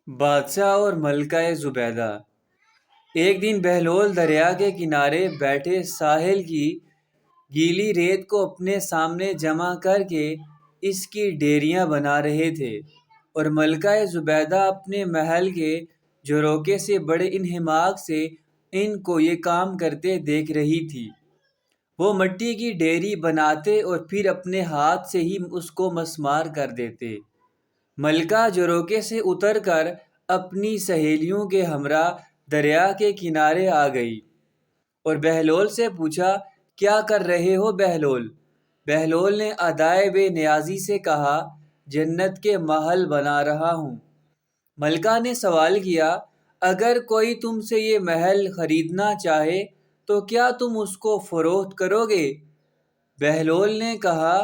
بادشاہ اور ملکہ زبیدہ۔ ایک دن بہلول دریا کے کنارے بیٹھے ساحل کی گیلی ریت کو اپنے سامنے جمع کر کے اس کی ڈیریاں بنا رہے تھے، اور ملکہ زبیدہ اپنے محل کے جھروکے سے بڑے انہماک سے ان کو یہ کام کرتے دیکھ رہی تھی۔ وہ مٹی کی ڈیری بناتے اور پھر اپنے ہاتھ سے ہی اس کو مسمار کر دیتے۔ ملکہ جھروکے سے اتر کر اپنی سہیلیوں کے ہمراہ دریا کے کنارے آ گئی اور بہلول سے پوچھا، کیا کر رہے ہو بہلول؟ بہلول نے ادائے بے نیازی سے کہا، جنت کے محل بنا رہا ہوں۔ ملکہ نے سوال کیا، اگر کوئی تم سے یہ محل خریدنا چاہے تو کیا تم اس کو فروخت کرو گے؟ بہلول نے کہا،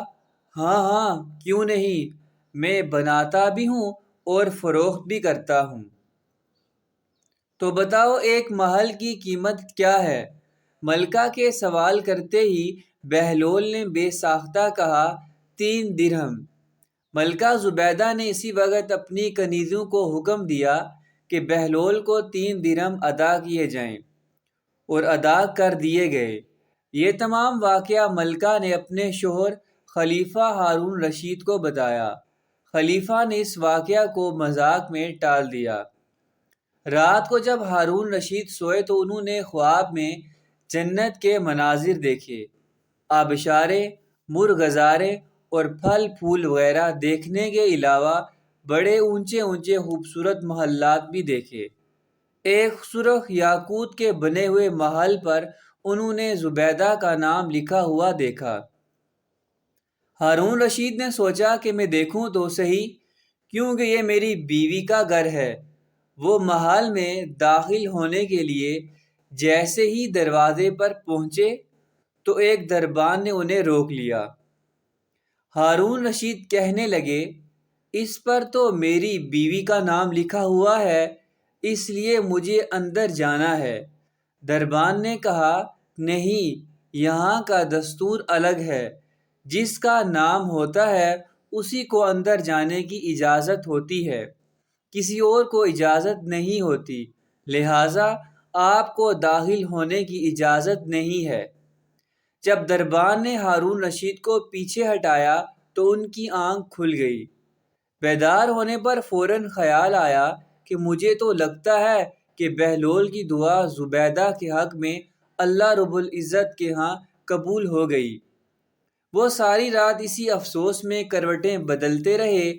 ہاں ہاں، کیوں نہیں، میں بناتا بھی ہوں اور فروخت بھی کرتا ہوں۔ تو بتاؤ ایک محل کی قیمت کیا ہے؟ ملکہ کے سوال کرتے ہی بہلول نے بے ساختہ کہا، 3 درہم۔ ملکہ زبیدہ نے اسی وقت اپنی کنیزوں کو حکم دیا کہ بہلول کو 3 درہم ادا کیے جائیں، اور ادا کر دیے گئے۔ یہ تمام واقعہ ملکہ نے اپنے شوہر خلیفہ ہارون رشید کو بتایا۔ خلیفہ نے اس واقعہ کو مذاق میں ٹال دیا۔ رات کو جب ہارون رشید سوئے تو انہوں نے خواب میں جنت کے مناظر دیکھے۔ آبشاریں، مرغزاریں اور پھل پھول وغیرہ دیکھنے کے علاوہ بڑے اونچے اونچے خوبصورت محلات بھی دیکھے۔ ایک سرخ یاقوت کے بنے ہوئے محل پر انہوں نے زبیدہ کا نام لکھا ہوا دیکھا۔ ہارون رشید نے سوچا کہ میں دیکھوں تو صحیح، کیونکہ یہ میری بیوی کا گھر ہے۔ وہ محل میں داخل ہونے کے لیے جیسے ہی دروازے پر پہنچے تو ایک دربان نے انہیں روک لیا۔ ہارون رشید کہنے لگے، اس پر تو میری بیوی کا نام لکھا ہوا ہے، اس لیے مجھے اندر جانا ہے۔ دربان نے کہا، نہیں، یہاں کا دستور الگ ہے، جس کا نام ہوتا ہے اسی کو اندر جانے کی اجازت ہوتی ہے، کسی اور کو اجازت نہیں ہوتی، لہٰذا آپ کو داخل ہونے کی اجازت نہیں ہے۔ جب دربان نے ہارون رشید کو پیچھے ہٹایا تو ان کی آنکھ کھل گئی۔ بیدار ہونے پر فوراً خیال آیا کہ مجھے تو لگتا ہے کہ بہلول کی دعا زبیدہ کے حق میں اللہ رب العزت کے ہاں قبول ہو گئی۔ وہ ساری رات اسی افسوس میں کروٹیں بدلتے رہے۔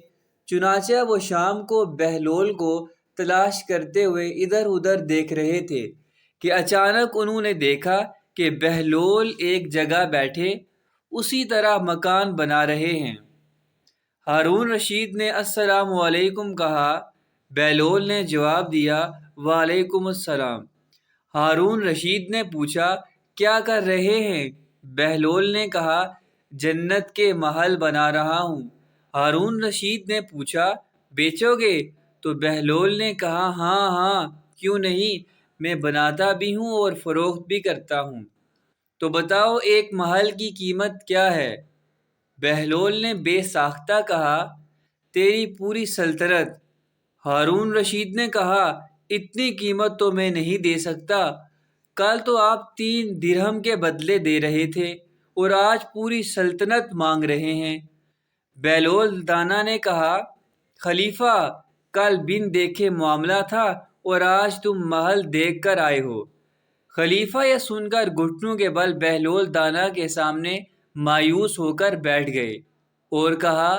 چنانچہ وہ شام کو بہلول کو تلاش کرتے ہوئے ادھر ادھر دیکھ رہے تھے کہ اچانک انہوں نے دیکھا کہ بہلول ایک جگہ بیٹھے اسی طرح مکان بنا رہے ہیں۔ ہارون رشید نے السلام علیکم کہا۔ بہلول نے جواب دیا، وعلیکم السلام۔ ہارون رشید نے پوچھا، کیا کر رہے ہیں؟ بہلول نے کہا، جنت کے محل بنا رہا ہوں۔ ہارون رشید نے پوچھا، بیچو گے؟ تو بہلول نے کہا، ہاں ہاں، کیوں نہیں، میں بناتا بھی ہوں اور فروخت بھی کرتا ہوں۔ تو بتاؤ ایک محل کی قیمت کیا ہے؟ بہلول نے بے ساختہ کہا، تیری پوری سلطنت۔ ہارون رشید نے کہا، اتنی قیمت تو میں نہیں دے سکتا، کل تو آپ 3 درہم کے بدلے دے رہے تھے اور آج پوری سلطنت مانگ رہے ہیں۔ بہلول دانا نے کہا، خلیفہ، کل بن دیکھے معاملہ تھا اور آج تم محل دیکھ کر آئے ہو۔ خلیفہ یہ سن کر گھٹنوں کے بل بہلول دانا کے سامنے مایوس ہو کر بیٹھ گئے اور کہا،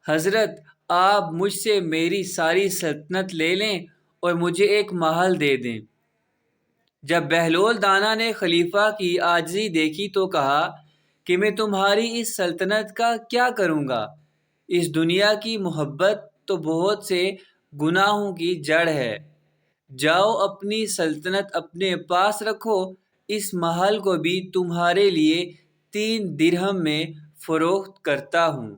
حضرت، آپ مجھ سے میری ساری سلطنت لے لیں اور مجھے ایک محل دے دیں۔ جب بہلول دانا نے خلیفہ کی عاجزی دیکھی تو کہا کہ میں تمہاری اس سلطنت کا کیا کروں گا؟ اس دنیا کی محبت تو بہت سے گناہوں کی جڑ ہے۔ جاؤ اپنی سلطنت اپنے پاس رکھو، اس محل کو بھی تمہارے لیے 3 درہم میں فروخت کرتا ہوں۔